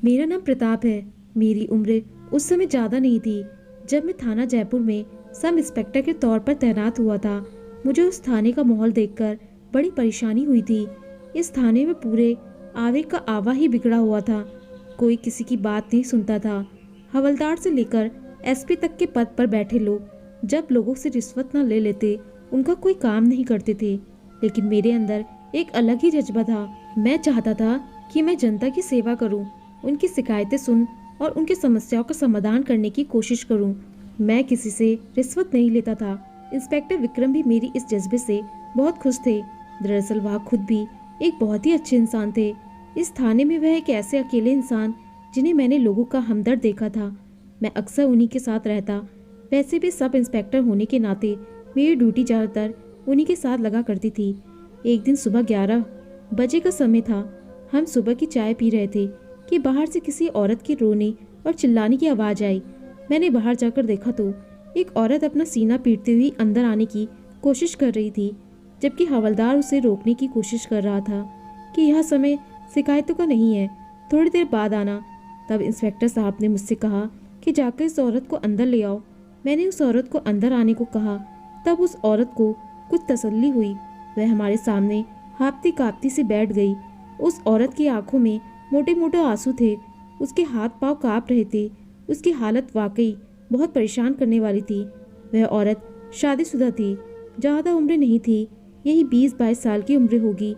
मेरा नाम प्रताप है। मेरी उम्र उस समय ज़्यादा नहीं थी जब मैं थाना जयपुर में सब इंस्पेक्टर के तौर पर तैनात हुआ था। मुझे उस थाने का माहौल देखकर बड़ी परेशानी हुई थी। इस थाने में पूरे आवेग का आवा ही बिगड़ा हुआ था। कोई किसी की बात नहीं सुनता था। हवलदार से लेकर एसपी तक के पद पर बैठे लोग जब लोगों से रिश्वत न ले लेते उनका कोई काम नहीं करते थे। लेकिन मेरे अंदर एक अलग ही जज्बा था। मैं चाहता था कि मैं जनता की सेवा करूं, उनकी शिकायतें सुन और उनकी समस्याओं का समाधान करने की कोशिश करूं। मैं किसी से रिश्वत नहीं लेता था। इंस्पेक्टर विक्रम भी मेरी इस जज्बे से बहुत खुश थे। दरअसल वह खुद भी एक बहुत ही अच्छे इंसान थे। इस थाने में वह एक ऐसे अकेले इंसान जिन्हें मैंने लोगों का हमदर्द देखा था। मैं अक्सर उन्हीं के साथ रहता। वैसे भी सब इंस्पेक्टर होने के नाते मेरी ड्यूटी ज़्यादातर उन्हीं के साथ लगा करती थी। एक दिन सुबह 11 बजे का समय था। हम सुबह की चाय पी रहे थे कि बाहर से किसी औरत के रोने और चिल्लाने की आवाज़ आई। मैंने बाहर जाकर देखा तो एक औरत अपना सीना पीटते हुए अंदर आने की कोशिश कर रही थी, जबकि हवलदार उसे रोकने की कोशिश कर रहा था कि यह समय शिकायतों का नहीं है, थोड़ी देर बाद आना। तब इंस्पेक्टर साहब ने मुझसे कहा कि जाकर इस औरत को अंदर ले आओ। मैंने उस औरत को अंदर आने को कहा। तब उस औरत को कुछ तसल्ली हुई। वह हमारे सामने हाँफती काँपती से बैठ गई। उस औरत की आंखों में मोटे मोटे आंसू थे। उसके हाथ पांव काँप रहे थे। उसकी हालत वाकई बहुत परेशान करने वाली थी। वह औरत शादीशुदा थी, ज़्यादा उम्र नहीं थी, यही 20-22 साल की उम्र होगी।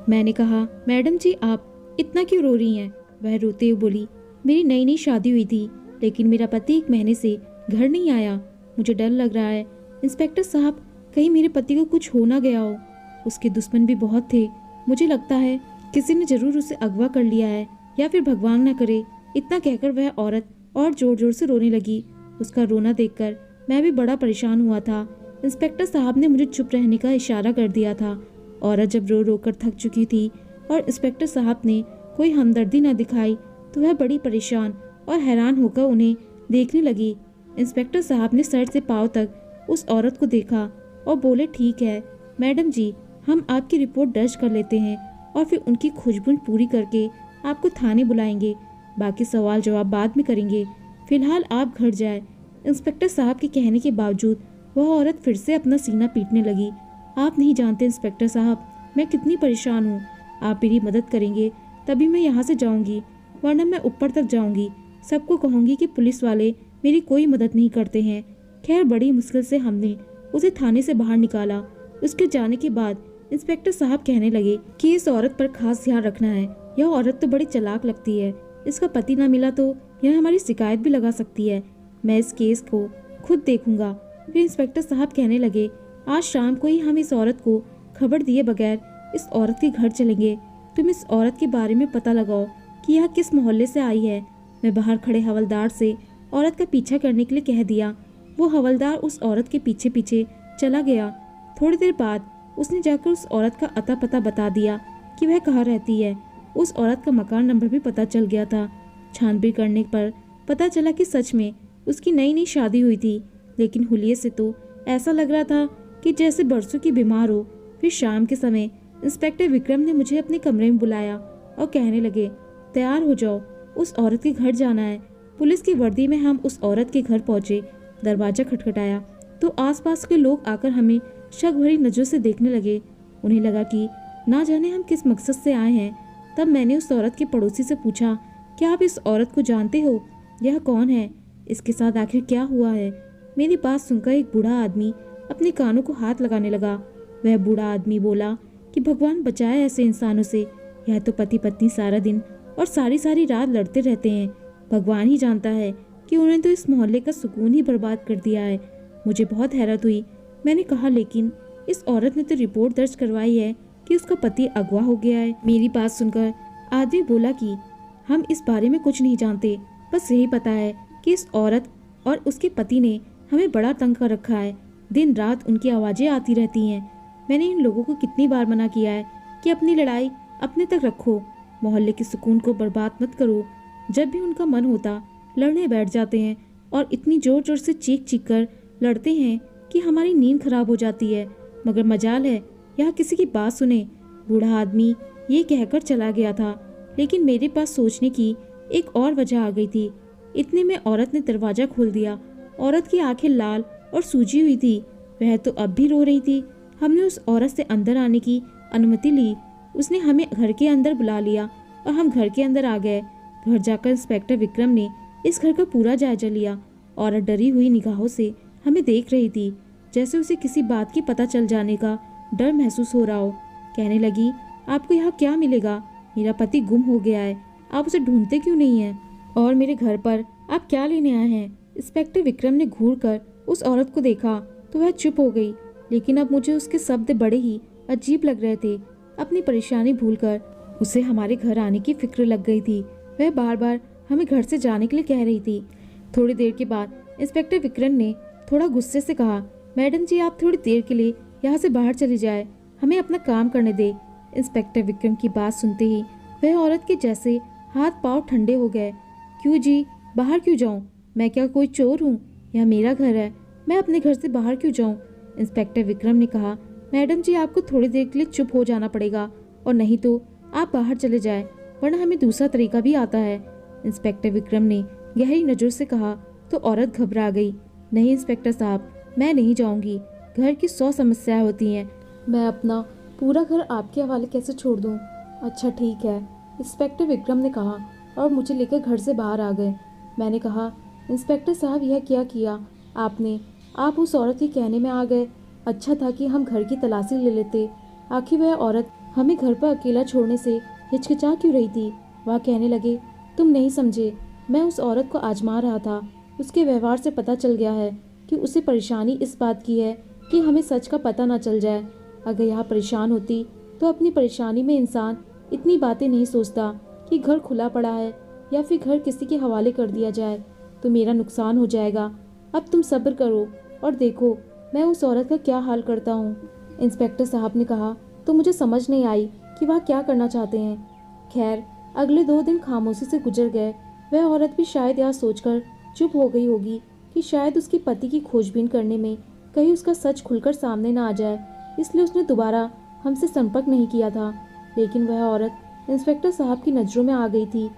मैंने कहा, मैडम जी आप इतना क्यों रो रही हैं? वह रोते हुए बोली, मेरी नई नई शादी हुई थी, लेकिन मेरा पति 1 महीने से घर नहीं आया। मुझे डर लग रहा है इंस्पेक्टर साहब, कहीं मेरे पति को कुछ हो ना गया हो। उसके दुश्मन भी बहुत थे। मुझे लगता है किसी ने जरूर उसे अगवा कर लिया है, या फिर भगवान न करे। इतना कहकर वह औरत और जोर जोर से रोने लगी। उसका रोना देखकर मैं भी बड़ा परेशान हुआ था। इंस्पेक्टर साहब ने मुझे चुप रहने का इशारा कर दिया था। औरत जब रो रो कर थक चुकी थी और इंस्पेक्टर साहब ने कोई हमदर्दी न दिखाई तो वह बड़ी परेशान और हैरान होकर उन्हें देखने लगी। इंस्पेक्टर साहब ने सर से पांव तक उस औरत को देखा और बोले, ठीक है मैडम जी, हम आपकी रिपोर्ट दर्ज कर लेते हैं और फिर उनकी खोजबीन पूरी करके आपको थाने बुलाएंगे। बाकी सवाल जवाब बाद में करेंगे। फिलहाल आप घर जाए। इंस्पेक्टर साहब के कहने के बावजूद वह औरत फिर से अपना सीना पीटने लगी। आप नहीं जानते इंस्पेक्टर साहब, मैं कितनी परेशान हूँ। आप मेरी मदद करेंगे तभी मैं यहाँ से जाऊँगी, वरना मैं ऊपर तक जाऊँगी। सबको कहूँगी कि पुलिस वाले मेरी कोई मदद नहीं करते हैं। खैर बड़ी मुश्किल से हमने उसे थाने से बाहर निकाला। उसके जाने के बाद इंस्पेक्टर साहब कहने लगे कि इस औरत पर खास ध्यान रखना है। यह औरत तो बड़ी चालाक लगती है। इसका पति ना मिला तो यह हमारी शिकायत भी लगा सकती है। मैं इस केस को खुद देखूंगा। फिर इंस्पेक्टर साहब कहने लगे, आज शाम को ही हम इस औरत को खबर दिए बगैर इस औरत के घर चलेंगे। तुम इस औरत के बारे में पता लगाओ कि यह किस मोहल्ले से आई है। मैं बाहर खड़े हवलदार से औरत का पीछा करने के लिए कह दिया। वो हवलदार उस औरत के पीछे पीछे चला गया। थोड़ी देर बाद उसने जाकर उस औरत का अता पता बता दिया कि वह कहाँ रहती है। उस औरत का मकान नंबर भी पता चल गया था। छानबीन करने पर पता चला कि सच में उसकी नई नई शादी हुई थी, लेकिन हुलिये से तो ऐसा लग रहा था कि जैसे बरसों की बीमार हो। फिर शाम के समय इंस्पेक्टर विक्रम ने मुझे अपने कमरे में बुलाया और कहने लगे, तैयार हो जाओ, उस औरत के घर जाना है। पुलिस की वर्दी में हम उस औरत के घर पहुंचे। दरवाजा खटखटाया तो आसपास के लोग आकर हमें शक भरी नजरों से देखने लगे। उन्हें लगा कि ना जाने हम किस मकसद से आए हैं। तब मैंने उस औरत के पड़ोसी से पूछा, क्या आप इस औरत को जानते हो? यह कौन है? इसके साथ आखिर क्या हुआ है? मेरी बात सुनकर एक बूढ़ा आदमी अपने कानों को हाथ लगाने लगा। वह बूढ़ा आदमी बोला कि भगवान बचाए ऐसे इंसानों से। यह तो पति पत्नी सारा दिन और सारी सारी रात लड़ते रहते हैं। भगवान ही जानता है कि उन्हें तो इस मोहल्ले का सुकून ही बर्बाद कर दिया है। मुझे बहुत हैरत हुई। मैंने कहा, लेकिन इस औरत ने तो रिपोर्ट दर्ज करवाई है कि उसका पति अगवा हो गया है। मेरी बात सुनकर आदमी बोला कि हम इस बारे में कुछ नहीं जानते, बस यही पता है कि इस औरत और उसके पति ने हमें बड़ा तंग कर रखा है। दिन रात उनकी आवाज़ें आती रहती हैं। मैंने इन लोगों को कितनी बार मना किया है कि अपनी लड़ाई अपने तक रखो, मोहल्ले के सुकून को बर्बाद मत करो। जब भी उनका मन होता लड़ने बैठ जाते हैं और इतनी जोर जोर से चीख चीख कर लड़ते हैं कि हमारी नींद खराब हो जाती है। मगर मजाल है यहाँ किसी की बात सुने। बूढ़ा आदमी ये कहकर चला गया था, लेकिन मेरे पास सोचने की एक और वजह आ गई थी। इतने में औरत ने दरवाजा खोल दिया। औरत की आंखें लाल और सूजी हुई थी। वह तो अब भी रो रही थी। हमने उस औरत से अंदर आने की अनुमति ली। उसने हमें घर के अंदर बुला लिया और हम घर के अंदर आ गए। घर जाकर इंस्पेक्टर विक्रम ने इस घर का पूरा जायजा लिया। औरत डरी हुई निगाहों से हमें देख रही थी, जैसे उसे किसी बात की पता चल जाने का डर महसूस हो रहा हो। कहने लगी, आपको यहाँ क्या मिलेगा? मेरा पति गुम हो गया है, आप उसे ढूंढते क्यों नहीं हैं? और मेरे घर पर आप क्या लेने आए हैं? इंस्पेक्टर विक्रम ने घूर कर उस औरत को देखा तो वह चुप हो गई, लेकिन अब मुझे उसके शब्द बड़े ही अजीब लग रहे थे। अपनी परेशानी भूलकर उसे हमारे घर आने की फिक्र लग गई थी। वह बार बार हमें घर से जाने के लिए कह रही थी। थोड़ी देर के बाद इंस्पेक्टर विक्रम ने थोड़ा गुस्से से कहा, मैडम जी आप थोड़ी देर के लिए यहाँ से बाहर चली जाए, हमें अपना काम करने दे। इंस्पेक्टर विक्रम की बात सुनते ही वह औरत के जैसे हाथ पांव ठंडे हो गए। क्यों जी, बाहर क्यों जाऊं? मैं क्या कोई चोर हूं? यह मेरा घर है, मैं अपने घर से बाहर क्यों जाऊं? इंस्पेक्टर विक्रम ने कहा, मैडम जी आपको थोड़ी देर के लिए चुप हो जाना पड़ेगा, और नहीं तो आप बाहर चले जाएं, वरना हमें दूसरा तरीका भी आता है। इंस्पेक्टर विक्रम ने गहरी नज़र से कहा तो औरत घबरा गई। नहीं इंस्पेक्टर साहब, मैं नहीं जाऊंगी। घर की 100 समस्याएं होती हैं, मैं अपना पूरा घर आपके हवाले कैसे छोड़ दूं? अच्छा ठीक है, इंस्पेक्टर विक्रम ने कहा और मुझे लेकर घर से बाहर आ गए। मैंने कहा, इंस्पेक्टर साहब यह क्या किया आपने? आप उस औरत के कहने में आ गए। अच्छा था कि हम घर की तलाशी ले लेते। आखिर वह औरत हमें घर पर अकेला छोड़ने से हिचकिचा क्यों रही थी? वह कहने लगे, तुम नहीं समझे, मैं उस औरत को आजमा रहा था। उसके व्यवहार से पता चल गया है कि उसे परेशानी इस बात की है कि हमें सच का पता ना चल जाए। अगर यह परेशान होती तो अपनी परेशानी में इंसान इतनी बातें नहीं सोचता कि घर खुला पड़ा है या फिर घर किसी के हवाले कर दिया जाए तो मेरा नुकसान हो जाएगा। अब तुम सब्र करो और देखो मैं उस औरत का क्या हाल करता हूँ। इंस्पेक्टर साहब ने कहा तो मुझे समझ नहीं आई कि वह क्या करना चाहते हैं। खैर अगले 2 दिन खामोशी से गुजर गए। वह औरत भी शायद यह सोचकर चुप हो गई होगी कि शायद उसके पति की खोजबीन करने में कहीं उसका सच खुलकर सामने ना आ जाए, इसलिए उसने दोबारा हमसे संपर्क नहीं किया था। लेकिन वह औरत इंस्पेक्टर साहब की नज़रों में आ गई थी।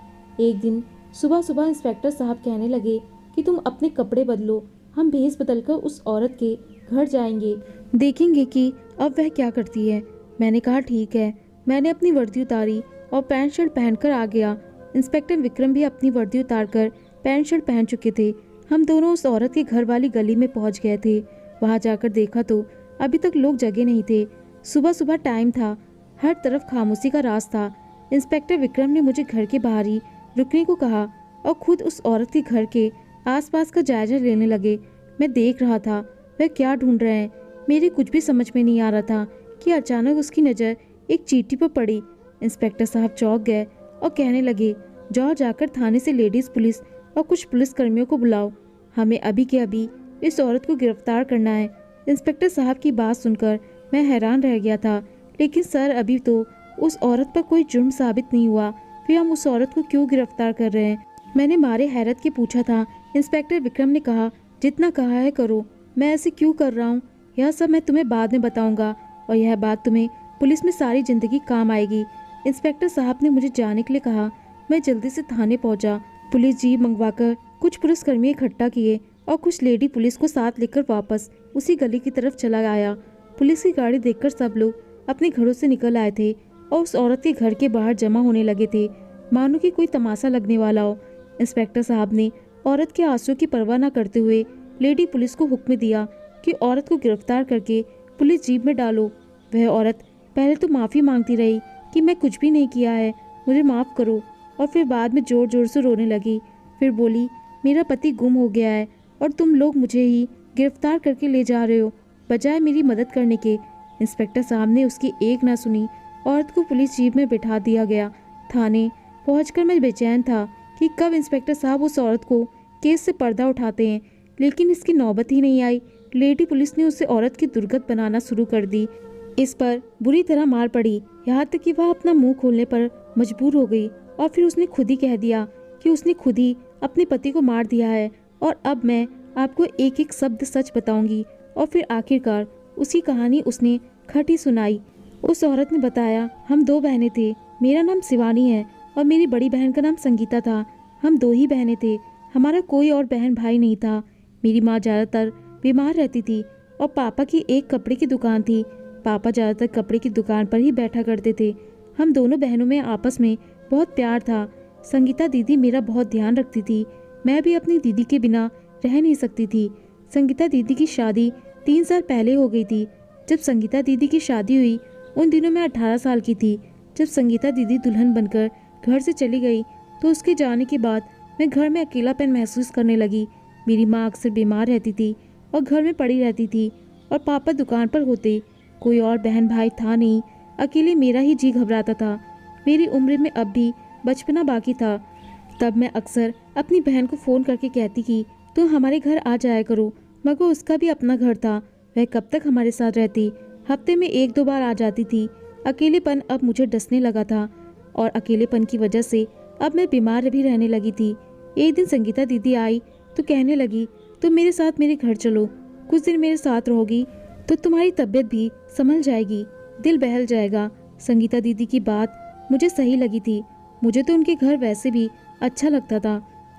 एक दिन सुबह सुबह इंस्पेक्टर साहब कहने लगे कि तुम अपने कपड़े बदलो, हम भेस बदलकर उस औरत के घर जाएंगे, देखेंगे कि अब वह क्या करती है। मैंने कहा ठीक है। मैंने अपनी वर्दी उतारी और पैंट शर्ट पहनकर आ गया। इंस्पेक्टर विक्रम भी अपनी वर्दी उतारकर पैंट शर्ट पहन चुके थे। हम दोनों उस औरत के घर वाली गली में पहुंच गए थे। वहां जाकर देखा तो अभी तक लोग जगे नहीं थे। सुबह सुबह टाइम था, हर तरफ खामोशी का राज था। इंस्पेक्टर विक्रम ने मुझे घर के बाहर ही रुकने को कहा और खुद उस औरत के घर के आसपास का जायजा लेने लगे। मैं देख रहा था वह क्या ढूंढ रहे हैं। मेरे कुछ भी समझ में नहीं आ रहा था कि अचानक उसकी नज़र एक चीटी पर पड़ी। इंस्पेक्टर साहब चौंक गए और कहने लगे, जाओ जाकर थाने से लेडीज़ पुलिस और कुछ पुलिसकर्मियों को बुलाओ, हमें अभी के अभी इस औरत को गिरफ्तार करना है। इंस्पेक्टर साहब की बात सुनकर मैं हैरान रह गया था, लेकिन सर अभी तो उस औरत पर कोई जुर्म साबित नहीं हुआ, फिर हम उस औरत को क्यों गिरफ्तार कर रहे हैं? मैंने मारे हैरत के पूछा था। इंस्पेक्टर विक्रम ने कहा, जितना कहा है करो, मैं ऐसे क्यों कर रहा हूँ यह सब मैं तुम्हें बाद में बताऊंगा, और यह बात तुम्हें पुलिस में सारी जिंदगी काम आएगी। इंस्पेक्टर साहब ने मुझे जाने के लिए कहा। मैं जल्दी से थाने पहुंचा। पुलिस जीप मंगवाकर कुछ पुलिसकर्मी इकट्ठा किए और कुछ लेडी पुलिस को साथ लेकर वापस उसी गली की तरफ चला आया। पुलिस की गाड़ी देखकर सब लोग अपने घरों से निकल आए थे और उस औरत के घर के बाहर जमा होने लगे थे, मानो कि कोई तमाशा लगने वाला हो। इंस्पेक्टर साहब ने औरत के आंसुओं की परवाह न करते हुए लेडी पुलिस को हुक्म दिया कि औरत को गिरफ्तार करके पुलिस जीप में डालो। वह औरत पहले तो माफ़ी मांगती रही कि मैं कुछ भी नहीं किया है, मुझे माफ़ करो, और फिर बाद में ज़ोर ज़ोर से रोने लगी। फिर बोली, मेरा पति गुम हो गया है और तुम लोग मुझे ही गिरफ्तार करके ले जा रहे हो, बजाय मेरी मदद करने के। इंस्पेक्टर साहब ने उसकी एक ना सुनी। औरत को पुलिस जीप में बिठा दिया गया। थाने पहुंचकर मैं बेचैन था कि कब इंस्पेक्टर साहब उस औरत को केस से पर्दा उठाते हैं, लेकिन इसकी नौबत ही नहीं आई। लेडी पुलिस ने उसे औरत की दुर्गत बनाना शुरू कर दी। इस पर बुरी तरह मार पड़ी, यहाँ तक कि वह अपना मुंह खोलने पर मजबूर हो गई, और फिर उसने खुद ही कह दिया कि उसने खुद ही अपने पति को मार दिया है। और अब मैं आपको एक एक शब्द सच बताऊंगी। और फिर आखिरकार उसी कहानी उसने खटी सुनाई। उस औरत ने बताया, हम 2 बहनें थे, मेरा नाम शिवानी है और मेरी बड़ी बहन का नाम संगीता था। हम 2 ही बहनें थे, हमारा कोई और बहन भाई नहीं था। मेरी माँ ज़्यादातर बीमार रहती थी और पापा की एक कपड़े की दुकान थी। पापा ज़्यादातर कपड़े की दुकान पर ही बैठा करते थे। हम दोनों बहनों में आपस में बहुत प्यार था। संगीता दीदी मेरा बहुत ध्यान रखती थी। मैं भी अपनी दीदी के बिना रह नहीं सकती थी। संगीता दीदी की शादी 3 साल पहले हो गई थी। जब संगीता दीदी की शादी हुई उन दिनों मैं 18 साल की थी। जब संगीता दीदी दुल्हन बनकर घर से चली गई तो उसके जाने के बाद मैं घर में अकेलापन महसूस करने लगी। मेरी माँ अक्सर बीमार रहती थी और घर में पड़ी रहती थी और पापा दुकान पर होते। कोई और बहन भाई था नहीं, अकेले मेरा ही जी घबराता था। मेरी उम्र में अब भी बचपना बाकी था। तब मैं अक्सर अपनी बहन को फ़ोन करके कहती कि तुम हमारे घर आ जाया करो, मगर उसका भी अपना घर था। वह कब तक हमारे साथ रहती? हफ्ते में 1-2 बार आ जाती थी। अकेलेपन अब मुझे डसने लगा था और अकेलेपन की वजह से अब मैं बीमार भी रहने लगी थी। एक दिन संगीता दीदी आई तो कहने लगी, तुम मेरे साथ मेरे घर चलो, कुछ दिन मेरे साथ रहोगी तो तुम्हारी तबीयत भी संभल जाएगी, दिल बहल जाएगा। संगीता दीदी की बात मुझे सही लगी थी। मुझे तो उनके घर वैसे भी अच्छा लगता था।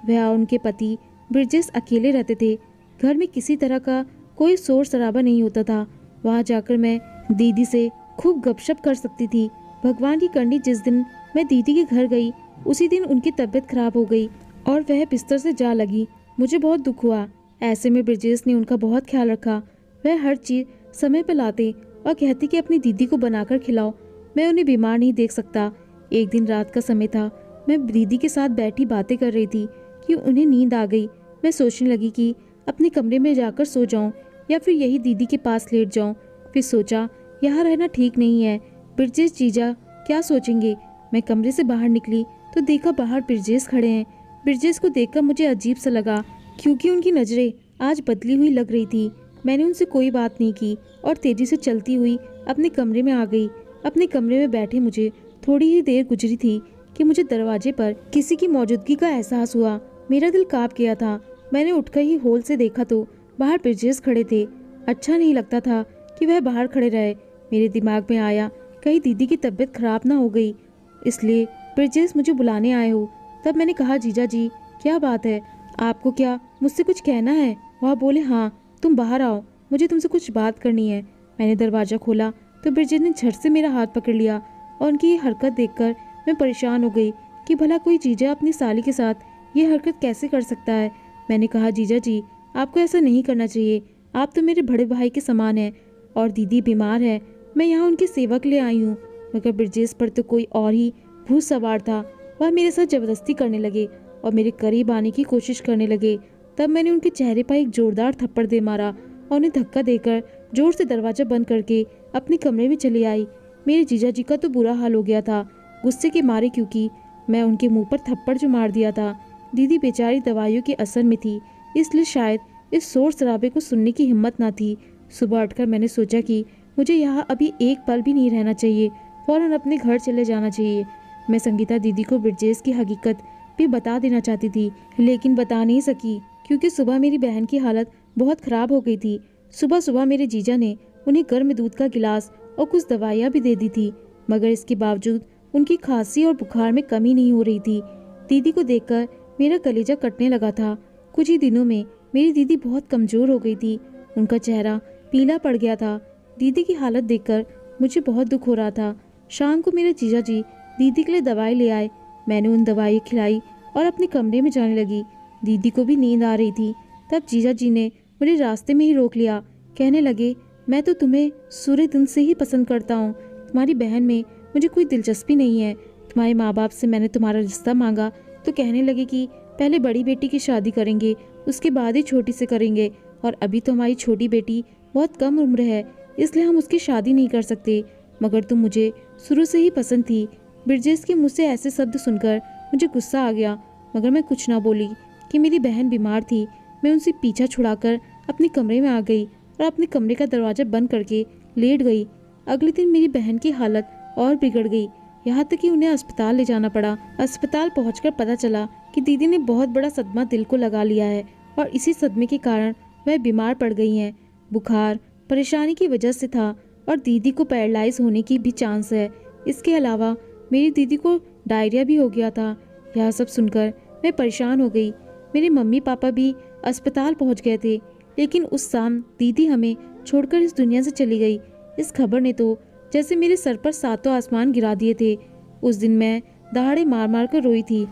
वह और उनके पति ब्रिजेश अकेले रहते थे। घर में किसी तरह का कोई शोर शराबा नहीं होता था। वहाँ जाकर मैं दीदी से खूब गपशप कर सकती थी। भगवान की करनी, जिस दिन मैं दीदी के घर गई उसी दिन उनकी तबीयत खराब हो गई और वह बिस्तर से जा लगी। मुझे बहुत दुख हुआ। ऐसे में ब्रिजेश ने उनका बहुत ख्याल रखा। वह हर चीज़ समय पर लाते और कहती कि अपनी दीदी को बनाकर खिलाओ, मैं उन्हें बीमार नहीं देख सकता। एक दिन रात का समय था। मैं दीदी के साथ बैठी बातें कर रही थी कि उन्हें नींद आ गई। मैं सोचने लगी कि अपने कमरे में जाकर सो जाऊं या फिर यही दीदी के पास लेट जाऊं। फिर सोचा यहाँ रहना ठीक नहीं है। ब्रिजेश जीजा क्या सोचेंगे। मैं कमरे से बाहर निकली तो देखा बाहर ब्रिजेश खड़े हैं। ब्रिजेश को देखकर मुझे अजीब सा लगा क्योंकि उनकी नज़रें आज बदली हुई लग रही थी। मैंने उनसे कोई बात नहीं की और तेजी से चलती हुई अपने कमरे में आ गई। अपने कमरे में बैठे मुझे थोड़ी ही देर गुजरी थी कि मुझे दरवाजे पर किसी की मौजूदगी का एहसास हुआ। मेरा दिल कांप गया था। मैंने उठकर ही हॉल से देखा तो बाहर ब्रिजेश खड़े थे। अच्छा नहीं लगता था कि वह बाहर खड़े रहे। मेरे दिमाग में आया कहीं दीदी की तबीयत खराब ना हो गई, इसलिए ब्रिजेश मुझे बुलाने आए हो। तब मैंने कहा, जीजा जी क्या बात है, आपको क्या मुझसे कुछ कहना है? वह बोले, हाँ तुम बाहर आओ, मुझे तुमसे कुछ बात करनी है। मैंने दरवाज़ा खोला तो ब्रिजेश ने झट से मेरा हाथ पकड़ लिया और उनकी ये हरकत देखकर मैं परेशान हो गई कि भला कोई जीजा अपनी साली के साथ ये हरकत कैसे कर सकता है। मैंने कहा, जीजा जी आपको ऐसा नहीं करना चाहिए, आप तो मेरे बड़े भाई के समान हैं और दीदी बीमार है, मैं यहाँ उनकी सेवा के लिए आई हूँ। मगर ब्रिजेश पर तो कोई और ही भूत सवार था। वह मेरे साथ जबरदस्ती करने लगे और मेरे करीब आने की कोशिश करने लगे। तब मैंने उनके चेहरे पर एक जोरदार थप्पड़ दे मारा और उन्हें धक्का देकर जोर से दरवाज़ा बंद करके अपने कमरे में चली आई। मेरे जीजा जी का तो बुरा हाल हो गया था गुस्से के मारे, क्योंकि मैं उनके मुंह पर थप्पड़ जो मार दिया था। दीदी बेचारी दवाइयों के असर में थी, इसलिए शायद इस शोर शराबे को सुनने की हिम्मत ना थी। सुबह उठकर मैंने सोचा कि मुझे यहाँ अभी एक पल भी नहीं रहना चाहिए, फौरन अपने घर चले जाना चाहिए। मैं संगीता दीदी को ब्रिजेश की हकीकत भी बता देना चाहती थी, लेकिन बता नहीं सकी क्योंकि सुबह मेरी बहन की हालत बहुत ख़राब हो गई थी। सुबह सुबह मेरे जीजा ने उन्हें गर्म दूध का गिलास और कुछ दवाइयाँ भी दे दी थी, मगर इसके बावजूद उनकी खांसी और बुखार में कमी नहीं हो रही थी। दीदी को देखकर मेरा कलेजा कटने लगा था। कुछ ही दिनों में मेरी दीदी बहुत कमज़ोर हो गई थी, उनका चेहरा पीला पड़ गया था। दीदी की हालत देखकर मुझे बहुत दुख हो रहा था। शाम को मेरे जीजा जी दीदी के लिए दवाई ले आए। मैंने उन दवाई खिलाई और अपने कमरे में जाने लगी। दीदी को भी नींद आ रही थी। तब जीजा जी ने मुझे रास्ते में ही रोक लिया। कहने लगे, मैं तो तुम्हें सूर्य दिन से ही पसंद करता हूँ, तुम्हारी बहन में मुझे कोई दिलचस्पी नहीं है। तुम्हारे माँ बाप से मैंने तुम्हारा रिश्ता मांगा तो कहने लगे कि पहले बड़ी बेटी की शादी करेंगे, उसके बाद ही छोटी से करेंगे, और अभी तो हमारी छोटी बेटी बहुत कम उम्र है, इसलिए हम उसकी शादी नहीं कर सकते। मगर तुम मुझे शुरू से ही पसंद थी। ब्रिजेश के मुँह से ऐसे शब्द सुनकर मुझे गुस्सा आ गया, मगर मैं कुछ ना बोली कि मेरी बहन बीमार थी। मैं उनसे पीछा छुड़ाकर अपने कमरे में आ गई और अपने कमरे का दरवाज़ा बंद करके लेट गई। अगले दिन मेरी बहन की हालत और बिगड़ गई, यहाँ तक कि उन्हें अस्पताल ले जाना पड़ा। अस्पताल पहुंचकर पता चला कि दीदी ने बहुत बड़ा सदमा दिल को लगा लिया है और इसी सदमे के कारण वह बीमार पड़ गई हैं। बुखार परेशानी की वजह से था और दीदी को पैरालाइज होने की भी चांस है। इसके अलावा मेरी दीदी को डायरिया भी हो गया था। यह सब सुनकर मैं परेशान हो गई। मेरे मम्मी पापा भी अस्पताल पहुंच गए थे, लेकिन उस शाम दीदी हमें छोड़कर इस दुनिया से चली गई। इस खबर ने तो जैसे मेरे सर पर सातों आसमान गिरा दिए थे। उस दिन मैं दहाड़े मार मार कर रोई थी।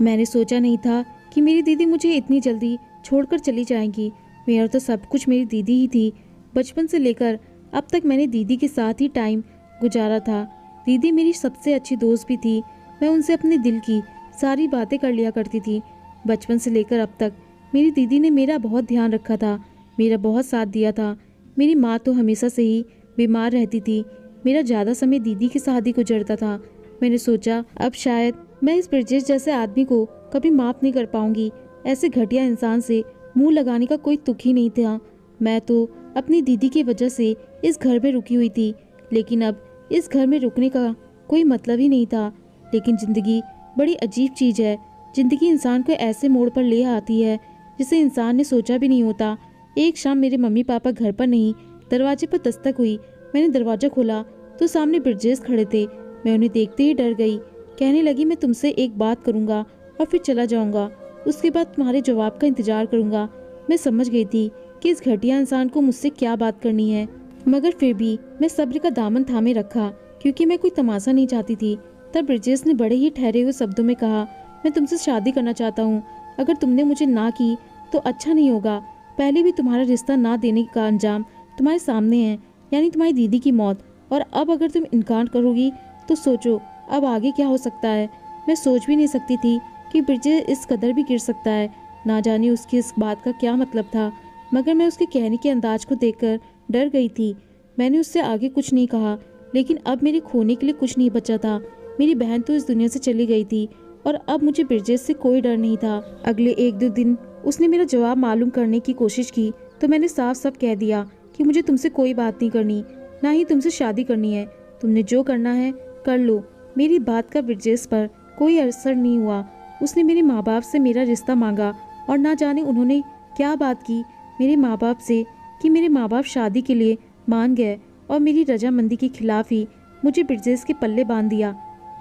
मैंने सोचा नहीं था कि मेरी दीदी मुझे इतनी जल्दी छोड़कर चली जाएंगी। मेरा तो सब कुछ मेरी दीदी ही थी। बचपन से लेकर अब तक मैंने दीदी के साथ ही टाइम गुजारा था। दीदी मेरी सबसे अच्छी दोस्त भी थी। मैं उनसे अपने दिल की सारी बातें कर लिया करती थी। बचपन से लेकर अब तक मेरी दीदी ने मेरा बहुत ध्यान रखा था, मेरा बहुत साथ दिया था। मेरी माँ तो हमेशा से ही बीमार रहती थी। मेरा ज़्यादा समय दीदी के साथ ही गुजरता था। मैंने सोचा अब शायद मैं इस ब्रिजेश जैसे आदमी को कभी माफ़ नहीं कर पाऊंगी। ऐसे घटिया इंसान से मुंह लगाने का कोई तुक ही नहीं था। मैं तो अपनी दीदी की वजह से इस घर में रुकी हुई थी, लेकिन अब इस घर में रुकने का कोई मतलब ही नहीं था। लेकिन ज़िंदगी बड़ी अजीब चीज़ है। ज़िंदगी इंसान को ऐसे मोड़ पर ले आती है जिसे इंसान ने सोचा भी नहीं होता। एक शाम मेरे मम्मी पापा घर पर नहीं, दरवाजे पर दस्तक हुई। मैंने दरवाज़ा खोला तो सामने ब्रिजेश खड़े थे। मैं उन्हें देखते ही डर गई। कहने लगी, मैं तुमसे एक बात करूँगा और फिर चला जाऊँगा। उसके बाद तुम्हारे जवाब का इंतज़ार करूँगा। मैं समझ गई थी कि इस घटिया इंसान को मुझसे क्या बात करनी है, मगर फिर भी मैं सब्र का दामन थामे रखा, क्योंकि मैं कोई तमाशा नहीं चाहती थी। तब ब्रिजेश ने बड़े ही ठहरे हुए शब्दों में कहा, मैं तुमसे शादी करना चाहता हूँ। अगर तुमने मुझे ना की तो अच्छा नहीं होगा। पहले भी तुम्हारा रिश्ता ना देने का अंजाम तुम्हारे सामने है, यानी तुम्हारी दीदी की मौत। और अब अगर तुम इनकार करोगी तो सोचो अब आगे क्या हो सकता है। मैं सोच भी नहीं सकती थी कि ब्रिजेश इस कदर भी गिर सकता है। ना जाने उसकी इस बात का क्या मतलब था, मगर मैं उसके कहने के अंदाज को देखकर डर गई थी। मैंने उससे आगे कुछ नहीं कहा, लेकिन अब मेरे खोने के लिए कुछ नहीं बचा था। मेरी बहन तो इस दुनिया से चली गई थी और अब मुझे ब्रिजेश से कोई डर नहीं था। अगले 1-2 दिन उसने मेरा जवाब मालूम करने की कोशिश की तो मैंने साफ साफ कह दिया कि मुझे तुमसे कोई बात नहीं करनी, ना ही तुमसे शादी करनी है। तुमने जो करना है कर लो। मेरी बात का ब्रिजेश पर कोई असर नहीं हुआ। उसने मेरे माँ बाप से मेरा रिश्ता मांगा और ना जाने उन्होंने क्या बात की मेरे माँ बाप से कि मेरे माँ बाप शादी के लिए मान गए और मेरी रजामंदी के खिलाफ ही मुझे ब्रिजेश के पल्ले बांध दिया।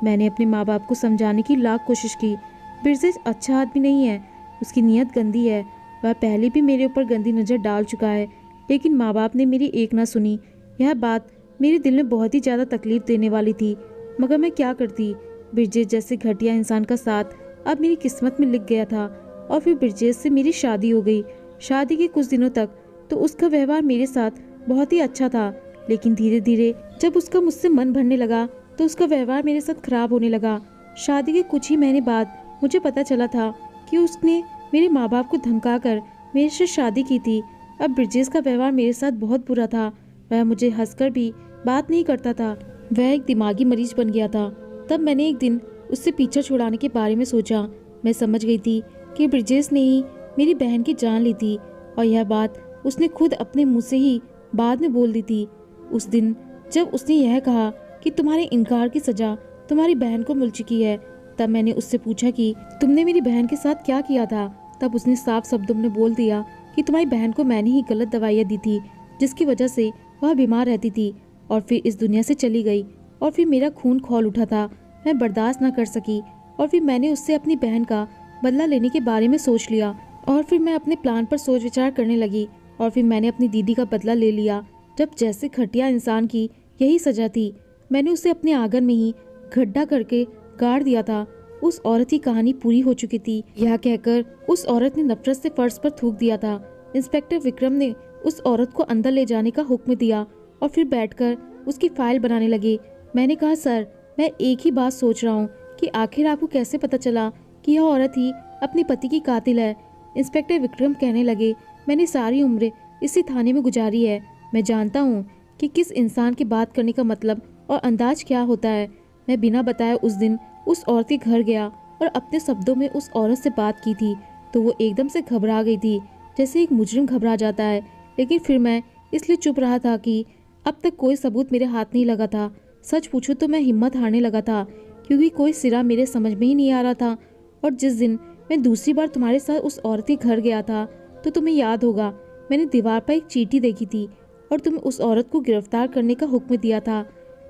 मैंने अपने माँ बाप को समझाने की लाख कोशिश की। ब्रिजेश अच्छा आदमी नहीं है, उसकी नीयत गंदी है। वह पहले भी मेरे ऊपर गंदी नज़र डाल चुका है, लेकिन माँ बाप ने मेरी एक ना सुनी। यह बात मेरे दिल में बहुत ही ज़्यादा तकलीफ देने वाली थी, मगर मैं क्या करती। ब्रिजेश जैसे घटिया इंसान का साथ अब मेरी किस्मत में लिख गया था। और फिर ब्रिजेश से मेरी शादी हो गई। शादी के कुछ दिनों तक तो उसका व्यवहार मेरे साथ बहुत ही अच्छा था, लेकिन धीरे धीरे जब उसका मुझसे मन भरने लगा तो उसका व्यवहार मेरे साथ खराब होने लगा। शादी के कुछ ही महीने बाद मुझे पता चला था कि उसने मेरे माँ बाप को धमकाकर मेरे से शादी की थी। अब ब्रिजेश का व्यवहार मेरे साथ बहुत बुरा था। वह मुझे हंसकर भी बात नहीं करता था। वह एक दिमागी मरीज बन गया था। तब मैंने एक दिन उससे पीछा छुड़ाने के बारे में सोचा। मैं समझ गई थी कि ब्रिजेश ने ही मेरी बहन की जान ली थी, और यह बात उसने खुद अपने मुंह से ही बाद में बोल दी थी। उस दिन जब उसने यह कहा कि तुम्हारे इनकार की सजा तुम्हारी बहन को मिल चुकी है, तब मैंने उससे पूछा कि तुमने मेरी बहन के साथ क्या किया था। तब उसने साफ शब्दों में बोल दिया कि तुम्हारी बहन को मैंने ही गलत दवाइयाँ दी थी, जिसकी वजह से वह बीमार रहती थी और फिर इस दुनिया से चली गई। और फिर मेरा खून खौल उठा था। मैं बर्दाश्त न कर सकी और फिर मैंने उससे अपनी बहन का बदला लेने के बारे में सोच लिया। और फिर मैं अपने प्लान पर सोच विचार करने लगी और फिर मैंने अपनी दीदी का बदला ले लिया। जब जैसे घटिया इंसान की यही सजा थी, मैंने उसे अपने आंगन में ही गड्ढा करके गाड़ दिया था। उस औरत की कहानी पूरी हो चुकी थी। यह कहकर उस औरत ने नफरत से फर्श पर थूक दिया था। इंस्पेक्टर विक्रम ने उस औरत को अंदर ले जाने का हुक्म दिया और फिर बैठकर उसकी फाइल बनाने लगे। मैंने कहा, सर, मैं एक ही बात सोच रहा हूँ कि आखिर आपको कैसे पता चला कि यह औरत ही अपने पति की कातिल है। इंस्पेक्टर विक्रम कहने लगे, मैंने सारी उम्र इसी थाने में गुजारी है। मैं जानता हूँ कि किस इंसान की बात करने का मतलब और अंदाज क्या होता है। मैं बिना बताए उस दिन उस औरत के घर गया और अपने शब्दों में उस औरत से बात की थी, तो वो एकदम से घबरा गई थी, जैसे एक मुजरिम घबरा जाता है। लेकिन फिर मैं इसलिए चुप रहा था कि अब तक कोई सबूत मेरे हाथ नहीं लगा था। सच पूछूं तो मैं हिम्मत हारने लगा था, क्योंकि कोई सिरा मेरे समझ में ही नहीं आ रहा था। और जिस दिन मैं दूसरी बार तुम्हारे साथ उस औरत के घर गया था, तो तुम्हें याद होगा, मैंने दीवार पर एक चीटी देखी थी और तुम्हें उस औरत को गिरफ्तार करने का हुक्म दिया था।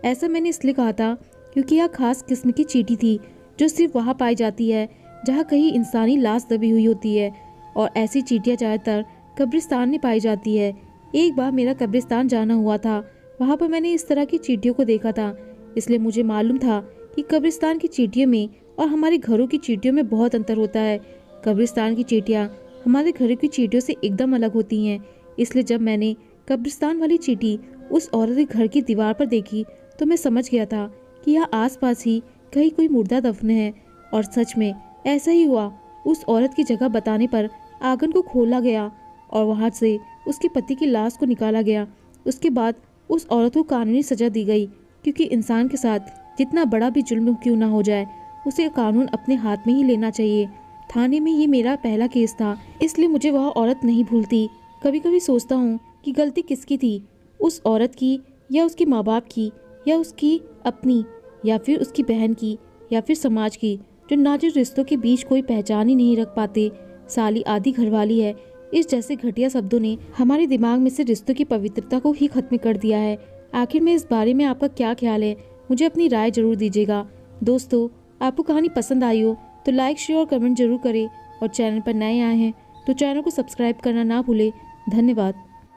ऐसा मैंने इसलिए कहा था क्योंकि यह खास किस्म की चीटी थी जो सिर्फ वहाँ पाई जाती है। जहाँ कहीं इंसानी लाश दबी हुई होती है, और ऐसी चींटियाँ ज़्यादातर कब्रिस्तान में पाई जाती है। एक बार मेरा कब्रिस्तान जाना हुआ था, वहाँ पर मैंने इस तरह की चींटियों को देखा था, इसलिए मुझे मालूम था कि कब्रिस्तान की चींटियों में और हमारे घरों की चींटियों में बहुत अंतर होता है। कब्रिस्तान की चींटियाँ हमारे घरों की चींटियों से एकदम अलग होती हैं। इसलिए जब मैंने कब्रिस्तान वाली चींटी उस औरत के घर की दीवार पर देखी तो मैं समझ गया था कि यहाँ आसपास ही कहीं कोई मुर्दा दफन है। और सच में ऐसा ही हुआ। उस औरत की जगह बताने पर आंगन को खोला गया और वहाँ से उसके पति की लाश को निकाला गया। उसके बाद उस औरत को कानूनी सजा दी गई, क्योंकि इंसान के साथ जितना बड़ा भी जुल्म क्यों ना हो जाए, उसे कानून अपने हाथ में ही लेना चाहिए। थाने में ये मेरा पहला केस था, इसलिए मुझे वह औरत नहीं भूलती। कभी कभी सोचता हूँ कि गलती किसकी थी, उस औरत की या उसके माँ बाप की या उसकी अपनी या फिर उसकी बहन की या फिर समाज की, जो नाजुक रिश्तों के बीच कोई पहचान ही नहीं रख पाते। साली आधी घरवाली है, इस जैसे घटिया शब्दों ने हमारे दिमाग में से रिश्तों की पवित्रता को ही खत्म कर दिया है। आखिर में इस बारे में आपका क्या ख्याल है, मुझे अपनी राय जरूर दीजिएगा। दोस्तों, आपको कहानी पसंद आई हो तो लाइक शेयर और कमेंट जरूर करें, और चैनल पर नए आए हैं तो चैनल को सब्सक्राइब करना ना भूलें। धन्यवाद।